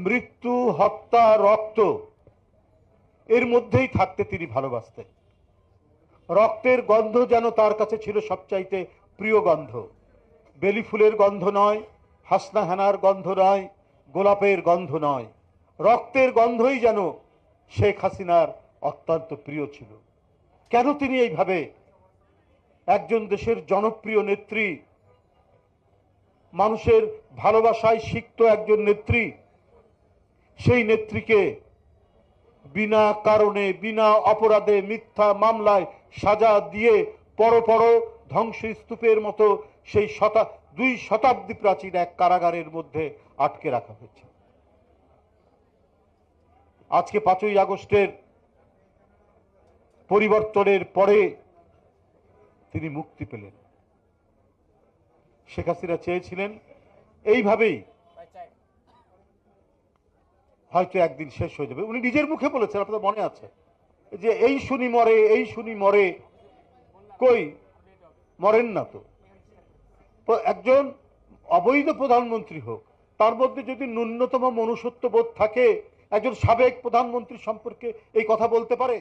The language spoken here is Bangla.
মৃত্যু, হত্যা, রক্ত এর মধ্যেই থাকতে তিনি ভালোবাসতেন। রক্তের গন্ধ যেন তার কাছে ছিল সবচাইতে প্রিয় গন্ধ। বেলি ফুলের গন্ধ নয়, হাসনা হেনার গন্ধ নয়, গোলাপের গন্ধ নয়, রক্তের গন্ধই যেন শেখ হাসিনার অত্যন্ত প্রিয় ছিল। কেন তিনি এইভাবে একজন দেশের জনপ্রিয় নেত্রী, মানুষের ভালোবাসায় সিক্ত একজন নেত্রী, সেই নেত্রীকে বিনা কারণে, বিনা অপরাধে, মিথ্যা মামলায় সাজা দিয়ে পরপর ধ্বংসস্তূপের মতো সেই 2 শতাব্দী প্রাচীন এক কারাগারের মধ্যে আটকে রাখা হয়েছে? আজকে 5ই আগস্টের পরিবর্তনের পরে তিনি মুক্তি পেলেন। শেখ হাসিনা চেয়েছিলেন এইভাবেই হয়তো একদিন শেষ হয়ে যাবে। উনি নিজের মুখে বলেছেন, আপনাদের মনে আছে, যে এই শুনি মরে, এই শুনি মরে, কই মরেন না তো। একজন অবৈধ প্রধানমন্ত্রী হোক, তার মধ্যে যদি ন্যূনতম মনুষ্যত্ব বোধ থাকে, একজন সাবেক প্রধানমন্ত্রী সম্পর্কে এই কথা বলতে পারে?